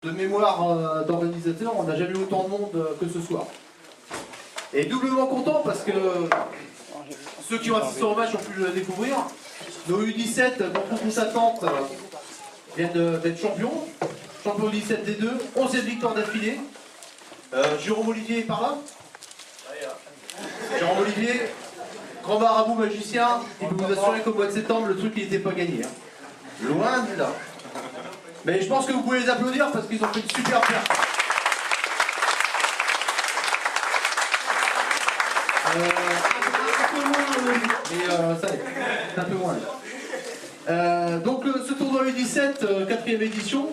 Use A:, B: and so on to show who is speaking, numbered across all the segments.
A: de mémoire d'organisateur, on n'a jamais eu autant de monde que ce soir. Et doublement content parce que ceux qui ont assisté au match ont pu le découvrir. Nos U17, contre toute attente, viennent d'être champions. Champion U17 des deux, 11e victoire d'affilée. Jérôme Olivier est par là. Jérôme Olivier, grand marabout magicien, il peut vous assurer qu'au mois de septembre, le truc il n'était pas gagné. Hein. Loin de là. Mais je pense que vous pouvez les applaudir parce qu'ils ont fait une super perte. Un peu moins, mais ça y est, c'est un peu moins. Donc ce tournoi U17, 4e édition,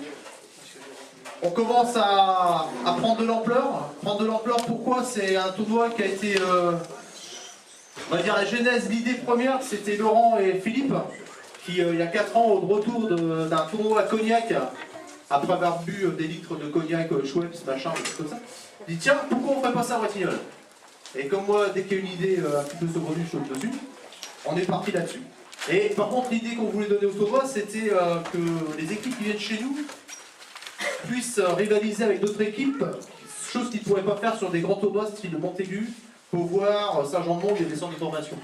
A: on commence à prendre de l'ampleur. Prendre de l'ampleur, pourquoi? C'est un tournoi qui a été, on va dire, la genèse, l'idée première, c'était Laurent et Philippe, qui il y a 4 ans, au retour d'un tournoi à Cognac, après avoir bu des litres de cognac, Schweppes, machin, des trucs comme ça, dit tiens, pourquoi on ne ferait pas ça à Rossignol? Et comme moi, dès qu'il y a une idée un petit peu saugrenue, je saute dessus, on est parti là-dessus. Et par contre, l'idée qu'on voulait donner au tournoi, c'était que les équipes qui viennent chez nous puissent rivaliser avec d'autres équipes, chose qu'ils ne pourraient pas faire sur des grands tournois style Montaigu, Beauvoir, Saint-Jean-de-Mont et des centres de formation.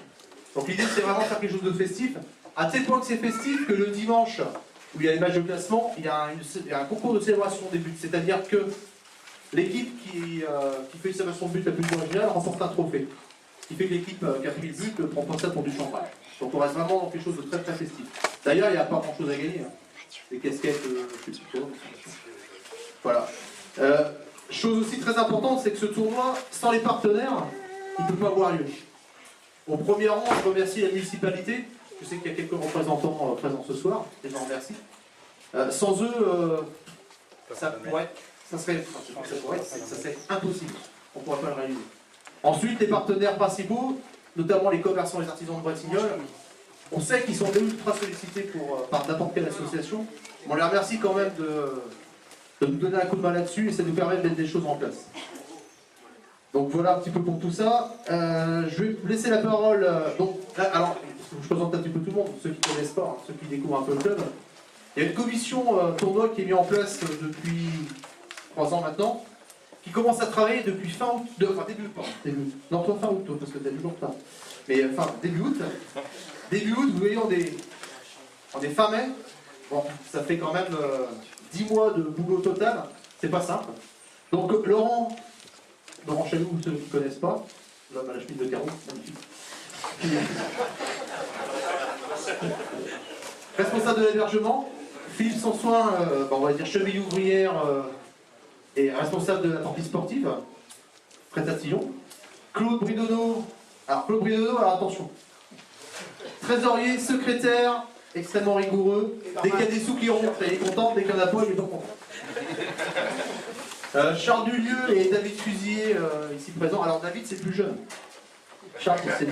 A: Donc l'idée, c'est vraiment faire quelque chose de festif, à tel point que c'est festif que le dimanche, où il y a les matchs de classement, il y a un concours de célébration des buts, c'est-à-dire que l'équipe qui fait une célébration de but la plus originale remporte un trophée. Ce qui fait que l'équipe qui a pris le but prend pas ça pour du champagne. Donc on reste vraiment dans quelque chose de très très festif. D'ailleurs, il n'y a pas grand chose à gagner. Hein. Des casquettes, je sais pas. Voilà. Chose aussi très importante, c'est que ce tournoi, sans les partenaires, il ne peut pas avoir lieu. Au premier rang, je remercie la municipalité. Je sais qu'il y a quelques représentants présents ce soir, et je vous remercie. Sans eux, ça serait impossible. On ne pourrait pas le réaliser. Ensuite, les partenaires principaux, notamment les commerçants et les artisans de Bretignolles, on sait qu'ils sont ultra sollicités par n'importe quelle association. On les remercie quand même de nous donner un coup de main là-dessus et ça nous permet de mettre des choses en place. Donc voilà un petit peu pour tout ça. Je vais laisser la parole. Alors, je présente un petit peu tout le monde, ceux qui ne connaissent pas, hein, ceux qui découvrent un peu le club. Il y a une commission tournoi qui est mise en place depuis 3 ans maintenant, qui commence à travailler depuis fin août, non, toi fin août, toi, parce que tu as du jour tard. Mais début août. Début août, vous voyez, on est fin mai. Bon, ça fait quand même 10 mois de boulot total. C'est pas simple. Donc Laurent Chalou, ceux qui ne connaissent pas, l'homme à la chemise de carreau, magnifique. Responsable de l'hébergement, Philippe Sansoin, on va dire cheville ouvrière et responsable de la torpille sportive, Fred Tatillon. Claude Bridonneau, alors attention, trésorier, secrétaire, extrêmement rigoureux, dès qu'il y a des sous qui remontent, il est content, dès qu'il n'y en a pas, il est pas content. Charles Dulieu et David Fusier, ici présents. Alors David, c'est plus jeune. Charles, c'est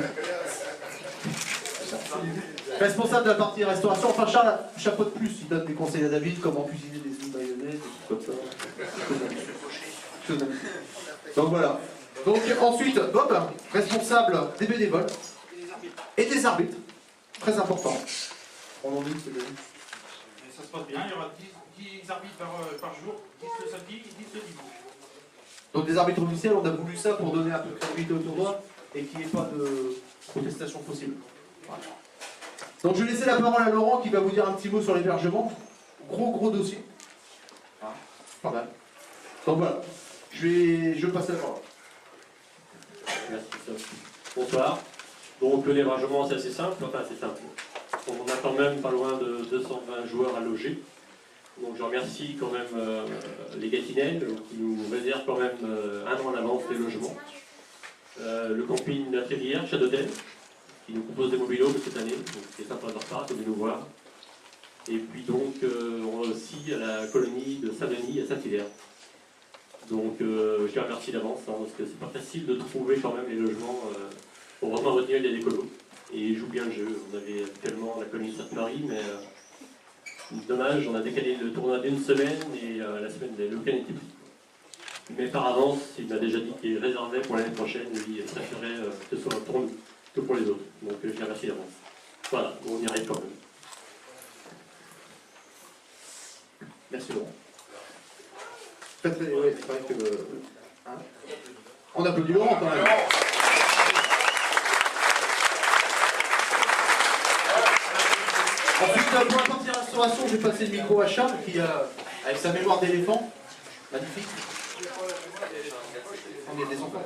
A: responsable de la partie restauration. Enfin, Charles, chapeau de plus, il donne des conseils à David, comment cuisiner des œufs mayonnaise, des trucs comme ça. Donc voilà. Donc ensuite, Bob, responsable des bénévoles et des arbitres. Très important. On en dit, c'est David.
B: Ça se passe bien, il y aura 10 arbitres par jour, 10 le samedi et 10 le dimanche.
A: Donc des arbitres officiels, on a voulu ça pour donner un peu de crédibilité au tournoi et qu'il n'y ait pas de protestation possible. Voilà. Donc je vais laisser la parole à Laurent qui va vous dire un petit mot sur l'hébergement. Gros dossier. Pas mal. Donc voilà, je passe la parole.
C: Merci Christophe. Bonsoir. Donc l'hébergement c'est assez simple, enfin c'est simple. On a quand même pas loin de 220 joueurs à loger. Donc je remercie quand même les Gâtinais qui nous réservent quand même un an en avance les logements. Le camping de la Trévière, Châteautel, qui nous propose des mobilos cette année, donc c'est sympa de leur part, de venir nous voir. Et puis donc on a aussi la colonie de Saint-Denis à Saint-Hilaire. Donc je les remercie d'avance, hein, parce que c'est pas facile de trouver quand même les logements pour vraiment retenir les écolos. Et ils jouent bien le jeu. On avait actuellement la colonie de Sainte-Marie, mais dommage, on a décalé le tournoi d'une semaine et la semaine le week-end était pris. Mais par avance, il m'a déjà dit qu'il réservait pour l'année prochaine, il préférait que ce soit pour nous que pour les autres. Donc je les remercie d'avance. Voilà, on y arrive quand même.
A: Merci Laurent. Très très, ouais, c'est vrai que... hein. On applaudit Laurent quand même. Ensuite, pour la partie restauration, j'ai passé le micro à Charles, qui, avec sa mémoire d'éléphant, magnifique. On est des enfants.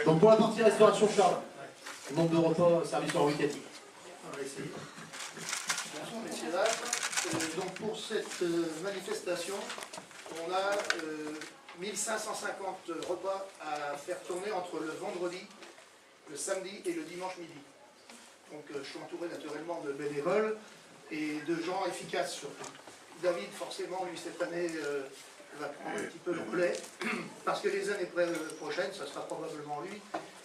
A: Donc pour la partie restauration, Charles, nombre de repas servis sur un week-end.
D: On va essayer. Bonjour messieurs, dames. Donc pour cette manifestation, on a 1550 repas à faire tourner entre le vendredi, le samedi et le dimanche midi. Donc je suis entouré naturellement de bénévoles et de gens efficaces surtout. David, forcément, lui cette année va prendre un petit peu le relais, parce que les années prochaines, ce sera probablement lui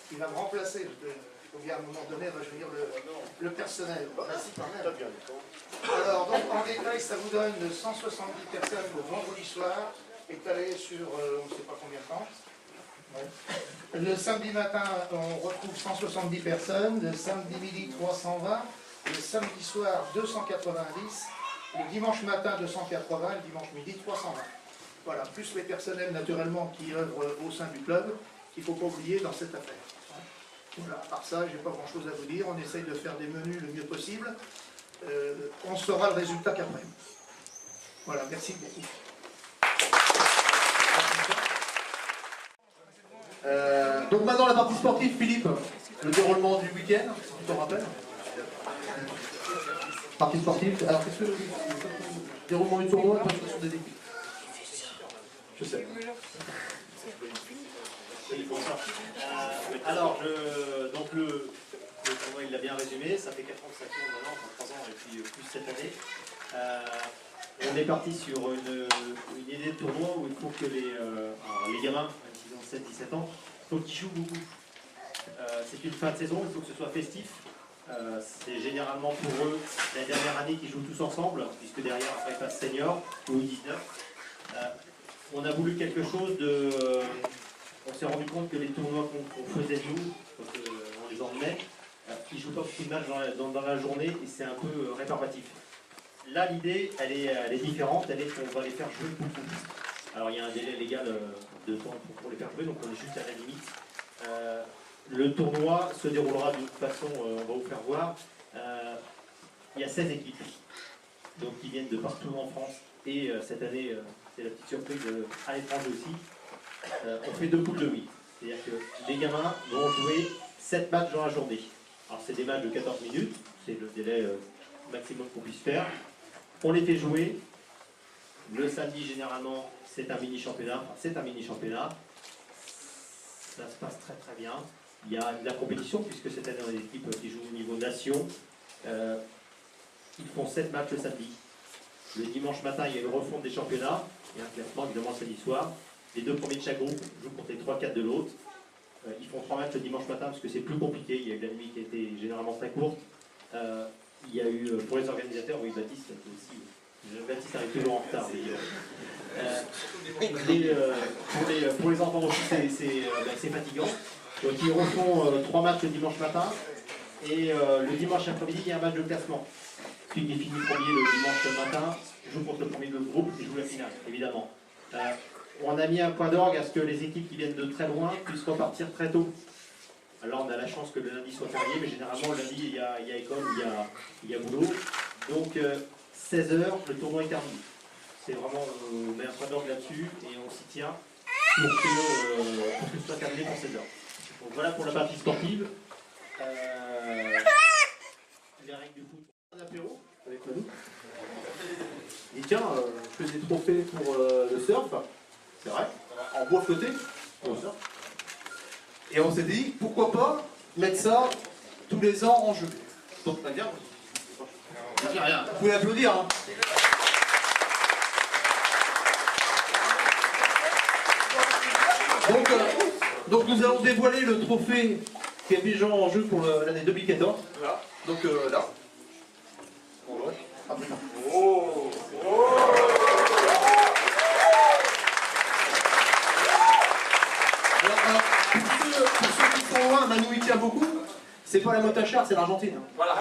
D: qui va me remplacer. Il faut bien à un moment donné rajeunir le personnel. Merci quand même. Alors, donc, en détail, ça vous donne 170 personnes le vendredi soir, étalées sur on ne sait pas combien de temps. Ouais. Le samedi matin, on retrouve 170 personnes, le samedi midi 320, le samedi soir 290, le dimanche matin 280, le dimanche midi 320. Voilà, plus les personnels naturellement qui œuvrent au sein du club, qu'il ne faut pas oublier dans cette affaire. Voilà, à part ça, je n'ai pas grand chose à vous dire, on essaye de faire des menus le mieux possible, on saura le résultat qu'après. Voilà, merci beaucoup.
A: Donc maintenant la partie sportive, Philippe, le déroulement du week-end, si tu te rappelles. Partie sportive, alors qu'est-ce que déroulement du tournoi, présentation des équipes. Je sais.
E: Alors, donc le tournoi, il l'a bien résumé, ça fait 4 ans que ça tourne maintenant, enfin 3 ans et puis plus cette année. On est parti sur une idée de tournoi où il faut que les gamins, même s'ils ont 7-17 ans, il faut qu'ils jouent beaucoup. C'est une fin de saison, il faut que ce soit festif. C'est généralement pour eux la dernière année qu'ils jouent tous ensemble, puisque derrière après passe senior ou U19. On a voulu quelque chose de... on s'est rendu compte que les tournois qu'on faisait nous, quand on les emmenait, ils ne jouent pas beaucoup de matchs dans la journée et c'est un peu rébarbatif. Là, l'idée, elle est différente, elle est qu'on va les faire jouer beaucoup. Alors, il y a un délai légal de temps pour les faire jouer, donc on est juste à la limite. Le tournoi se déroulera d'une façon, on va vous faire voir. Il y a 16 équipes, donc qui viennent de partout en France. Et cette année, c'est la petite surprise à l'étranger aussi. On fait 2 poules de 8. C'est-à-dire que les gamins vont jouer 7 matchs dans la journée. Alors c'est des matchs de 14 minutes, c'est le délai maximum qu'on puisse faire. On les fait jouer. Le samedi, généralement, c'est un mini-championnat. Enfin, c'est un mini-championnat. Ça se passe très très bien. Il y a de la compétition, puisque cette année, on a des équipes qui jouent au niveau nation. Ils font 7 matchs le samedi. Le dimanche matin, il y a une refonte des championnats. Il y a un classement, évidemment, samedi soir. Les 2 premiers de chaque groupe jouent contre les 3-4 de l'autre. Ils font 3 matchs le dimanche matin parce que c'est plus compliqué. Il y a eu la nuit qui était généralement très courte. Il y a eu, pour les organisateurs, oui, Baptiste aussi. Baptiste arrive toujours en retard. Pour les enfants aussi, c'est fatigant. Donc ils refont 3 matchs le dimanche matin. Et le dimanche après-midi, il y a un match de classement. Celui qui finit premier le dimanche matin joue contre le premier de groupe et joue la finale, évidemment. On a mis un point d'orgue à ce que les équipes qui viennent de très loin puissent repartir très tôt. Alors on a la chance que le lundi soit férié, mais généralement le lundi il y a école, il y a boulot. Donc 16h, le tournoi est terminé. C'est vraiment, on met un point d'orgue là-dessus et on s'y tient pour que ce soit terminé pour 16h. Donc voilà pour la partie sportive. Les règles du foot.
A: Un apéro avec Manu. Il dit tiens, je fais des trophées pour le surf. C'est vrai, en bois flotté pour le surf. Et on s'est dit, pourquoi pas mettre ça tous les ans en jeu. Donc, pas dire. Rien. Vous pouvez applaudir. Hein. Donc nous allons dévoiler le trophée Kevin Jean en jeu pour l'année 2014. Voilà. Donc là. On voit. Ah, putain. Oh. Alors, pour ceux qui sont loin, Manu il tient beaucoup. C'est pas la motachère, c'est l'Argentine. Voilà.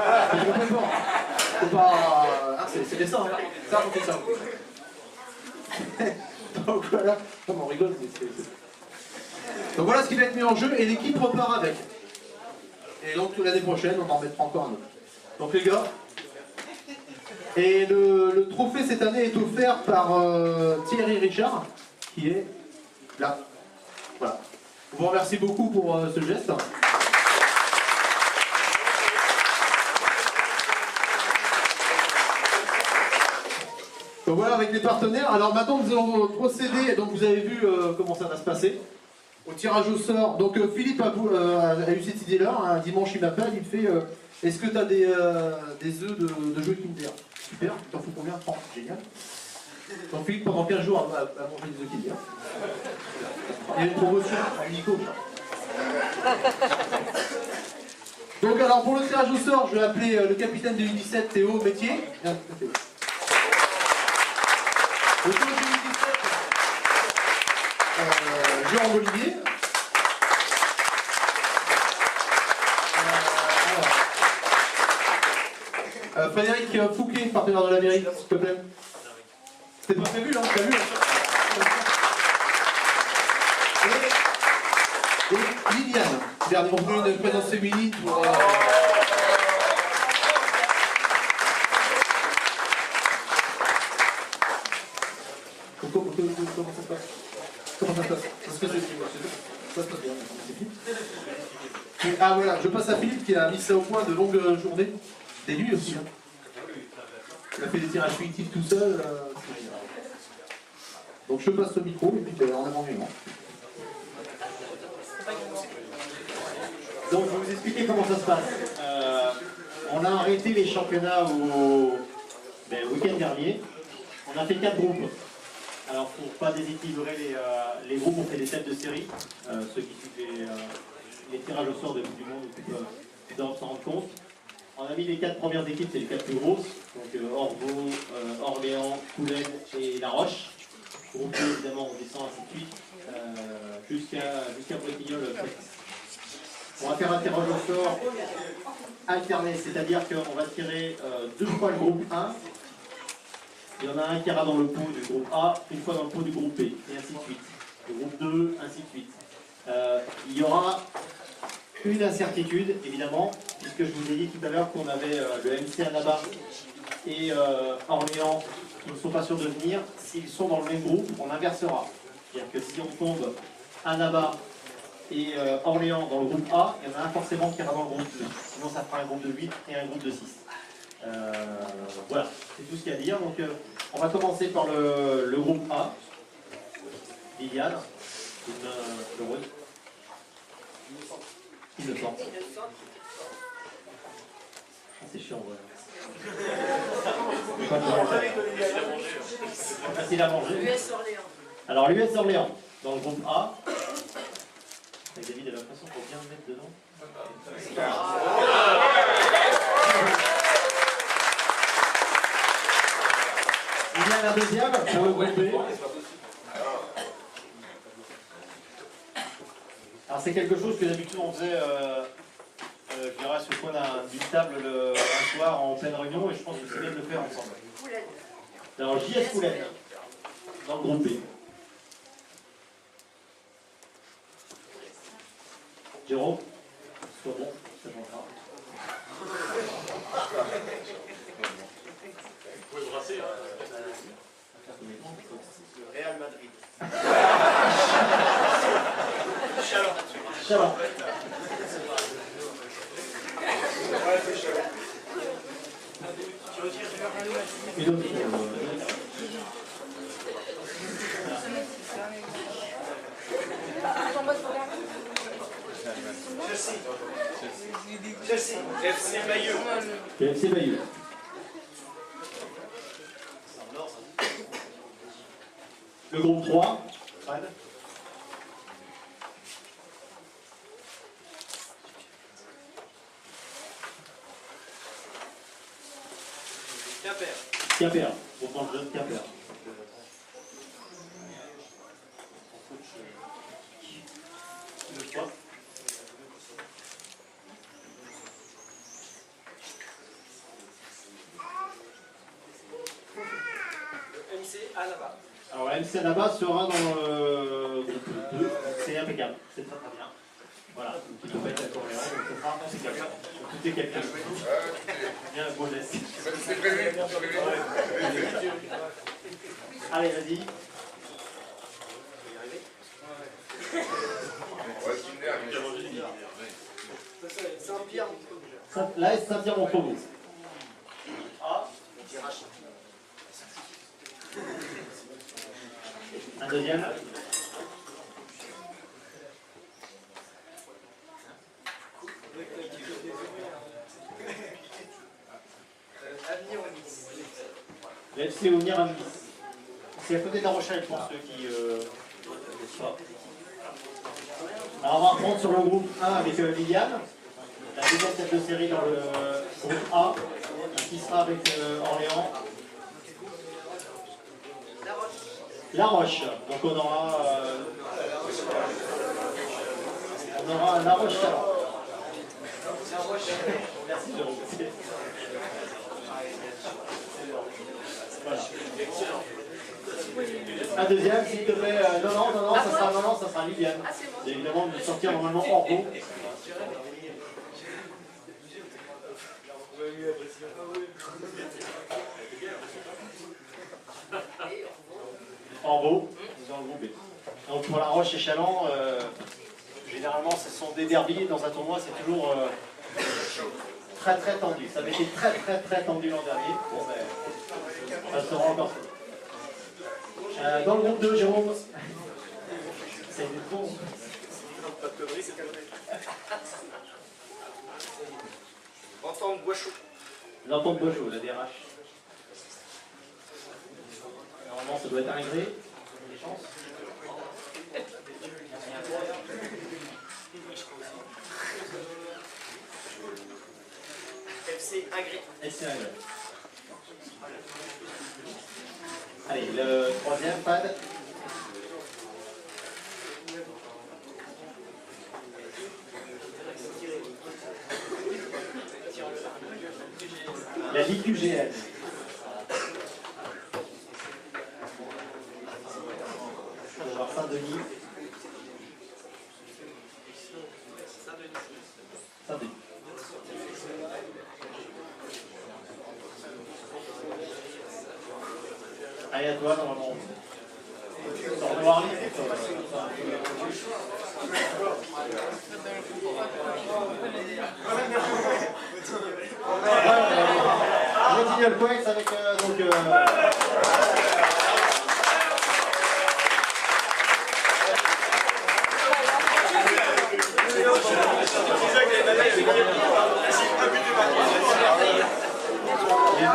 A: Faut pas c'est récent, hein. Ça, on fait ça. Donc voilà, on rigole, mais Donc voilà ce qui va être mis en jeu et l'équipe repart avec. Et donc l'année prochaine, on en mettra encore un autre. Donc les gars, et le trophée cette année est offert par Thierry Richard, qui est là. Voilà. On vous remercie beaucoup pour ce geste. Donc voilà avec les partenaires. Alors maintenant nous allons procéder, donc vous avez vu comment ça va se passer, au tirage au sort. Donc Philippe a eu cette idée-là, un dimanche il m'appelle, il me fait est-ce que tu as des œufs de jeux Kinder? Super, t'en fous combien? 30, génial. Donc Philippe pendant 15 jours a mangé des œufs Kinder. Il y a une promotion à Nico. Donc alors pour le tirage au sort, je vais appeler le capitaine de U17, Théo Métier. Viens, Théo. Le coach de U17, Jérôme Olivier. Frédéric Fouquet, partenaire de la mairie, s'il te plaît. C'était pas prévu, hein, t'as vu, et Liliane, dernier, on voulait une présence féminine pour... Comment ça se passe? Comment ça se passe? Parce que ça se passe bien, c'est fini. Ah voilà, je passe à Philippe qui a mis ça au point de longues journées. C'est lui aussi, hein. Il a fait des tirages fictifs tout seul. Donc je passe au micro et puis en avant également.
E: Donc, je vais vous expliquer comment ça se passe. On a arrêté les championnats au week-end dernier. On a fait 4 groupes. Alors, pour ne pas déséquilibrer les groupes, on fait des têtes de série. Ceux qui suivent les tirages au sort de Coupe du Monde doivent s'en rendre compte. On a mis les 4 premières équipes, c'est les 4 plus grosses. Donc, Orvaux, Orléans, Coulennes et La Roche. Groupe 2, évidemment, on descend ainsi de suite jusqu'à Bretignolles. On va faire un tirage au sort alterné, c'est-à-dire qu'on va tirer 2 fois le groupe 1. Il y en a un qui ira dans le pot du groupe A, une fois dans le pot du groupe B, et ainsi de suite. Le groupe 2, ainsi de suite. Il y aura une incertitude, évidemment, puisque je vous ai dit tout à l'heure qu'on avait le MC Annaba et Orléans qui ne sont pas sûrs de venir. S'ils sont dans le même groupe, on inversera. C'est-à-dire que si on tombe Annaba et Orléans dans le groupe A, il y en a un forcément qui ira dans le groupe 2. Sinon ça fera un groupe de 8 et un groupe de 6. Voilà, c'est tout ce qu'il y a à dire. Donc on va commencer par le groupe A. Liliane, une heureuse. Innocent. Ah, c'est chiant, ouais. Facile à manger.
F: US Orléans.
E: Alors l'US Orléans, dans le groupe A. David a l'impression qu'on vient de mettre dedans. Il y a la deuxième pour le groupe B. Alors c'est quelque chose que d'habitude on faisait, je dirais, sur le coin d'une table un soir en pleine réunion, et je pense que c'est bien de le faire ensemble. Alors JS Coulennes, dans le groupe B. Jérôme, sois bon, ça changera.
B: Vous pouvez brasser, hein.
E: Real Madrid.
B: Chalon.
E: Chalon. Une autre.
B: Chelsea. FC Bayeux.
E: FC Bayeux. Le groupe 3. Fred.
B: Quimper.
E: Quimper. Groupement de jeunes Quimper. Le 3.
F: MC à là-bas.
E: Alors la MC là-bas sera dans le groupe 2, c'est impeccable, c'est très très bien. Voilà, donc il peut être d'accord, donc ce sera impeccable. Tout est calculé. Bien beau geste. Allez, vas-y. Là, c'est Saint-Pierre-Montfaubourg. Un deuxième.
F: Avenir au Nice.
E: Le FC Avenir à Nice. C'est à côté de La Rochelle pour ceux qui pas. Alors on va reprendre sur le groupe 1 avec Liliane, la deuxième tête de série dans le groupe A, qui sera avec Orléans. La Roche. Donc on aura La Roche. Merci Jérôme. Voilà. Un deuxième, s'il te plaît. Non, ça sera Liliane. C'est évidemment de sortir normalement hors beau. En beau, dans le groupe B. Donc pour La Roche et Chalon, généralement ce sont des derbies. Dans un tournoi, c'est toujours très très tendu. Ça avait été très tendu l'an dernier. Bon, ben, ça sera encore ça. Dans le groupe 2, Jérôme, c'est bon.
F: Entendre Boischaud.
E: L'entente Boischaud, la DRH. Normalement, ça doit être arrivé. Des chances.
F: FC Agré.
E: FC Agré. Allez, le troisième pad. La Ligue UGL. On va voir Saint-Denis. Saint-Denis. Allez, à toi, normalement. Sors de Warly. Continue le Coex avec donc. Et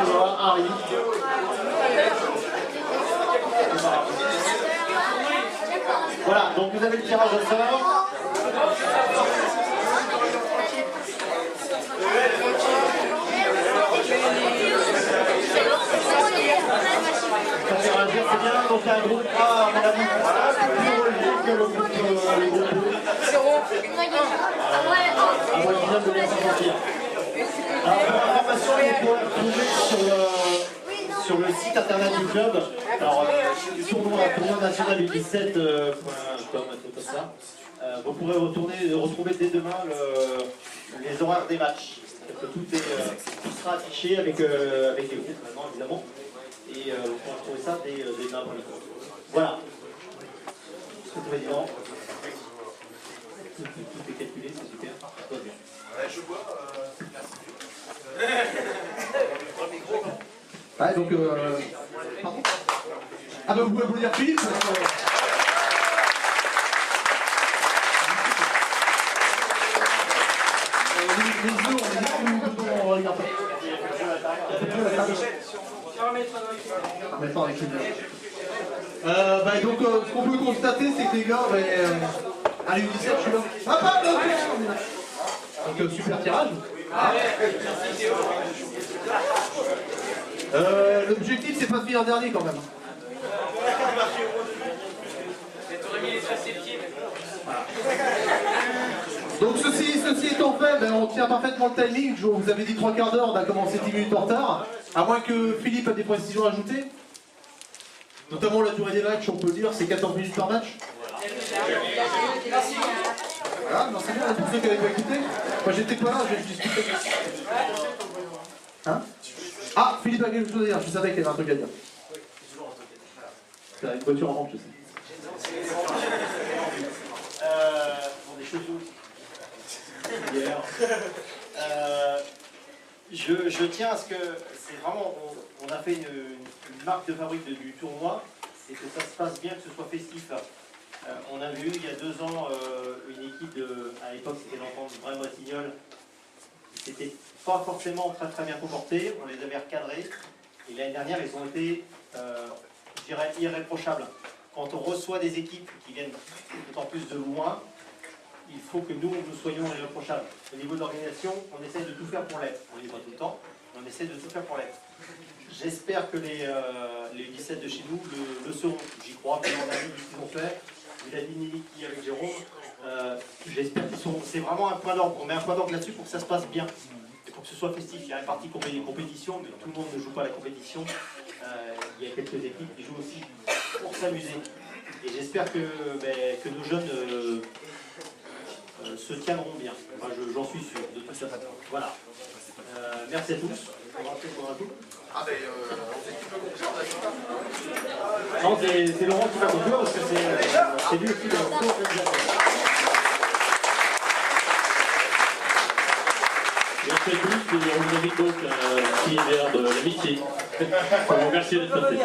E: toi, Harry. Voilà, donc vous avez le tirage au sort. Ça fait réagir, c'est bien, donc il y a un groupe A, à mon avis, plus relevé que le groupe 2. À moins qu'ils aiment de bien s'en sortir. Alors pour information, vous pouvez retrouver sur le site internet du club, alors tournoi national du 17.com, tout ça. Vous pourrez retrouver dès demain les horaires des matchs. Tout sera affiché avec les groupes maintenant, évidemment. Et vous pourrez retrouver ça dès demain après-midi. Voilà. C'est tout évident. Tout est calculé, c'est super. Ça se passe bien.
F: Ouais, je vois.
A: Ouais, donc, pardon. Ah ben vous pouvez vous dire Philippe parce que... les jeux, on est dedans, on regarde pas. Maintenant avec une... donc, ce qu'on peut constater, c'est que les gars, allez, U17, je suis là. Donc, super tirage. L'objectif, c'est pas de finir dernier quand même. Donc ceci étant fait, on tient parfaitement le timing. Je vous avais dit 3/4 d'heure, on a commencé 10 minutes en retard. À moins que Philippe a des précisions à ajouter. Notamment la durée des matchs, on peut dire, c'est 14 minutes par match. Voilà, non, c'est bien, pour ceux qui n'avaient pas écouté. Moi j'étais pas là, je discutais. Hein? Ah, Philippe a quelque chose à dire, je savais qu'il y avait un truc à dire. C'est une voiture en rampe, je sais.
E: Bon, des choses hier. Je tiens à ce que c'est vraiment, on a fait une marque de fabrique du tournoi, et que ça se passe bien, que ce soit festif. On a vu il y a 2 ans une équipe à l'époque c'était l'enfant de Brême-Bretignolles, qui n'était pas forcément très bien comportés, on les avait recadrés, et l'année dernière ils ont été, je dirais, irréprochables. Quand on reçoit des équipes qui viennent d'autant plus de loin, il faut que nous soyons irréprochables. Au niveau de l'organisation, on essaie de tout faire pour l'être. On ne le dit pas tout le temps, mais on essaie de tout faire pour l'être. J'espère que les 17 de chez nous le seront. J'y crois, mais on a vu ce qu'ils ont fait. Il a dit Niki avec Jérôme. J'espère qu'ils sont. C'est vraiment un point d'ordre. On met un point d'ordre là-dessus pour que ça se passe bien. Et pour que ce soit festif. Il y a une partie compétition, mais tout le monde ne joue pas à la compétition. Il y a quelques équipes qui jouent aussi pour s'amuser. Et j'espère que nos jeunes se tiendront bien. Enfin, j'en suis sûr de tout ça. Voilà. Merci à tous.
F: Ah ben, on sait qui peut conclure,
E: Non, c'est Laurent qui va conclure parce que c'est lui aussi le co-organisateur.
C: Merci à tous, et on vous invite donc à un petit verre de l'amitié. Pour vous remercier d'être passé.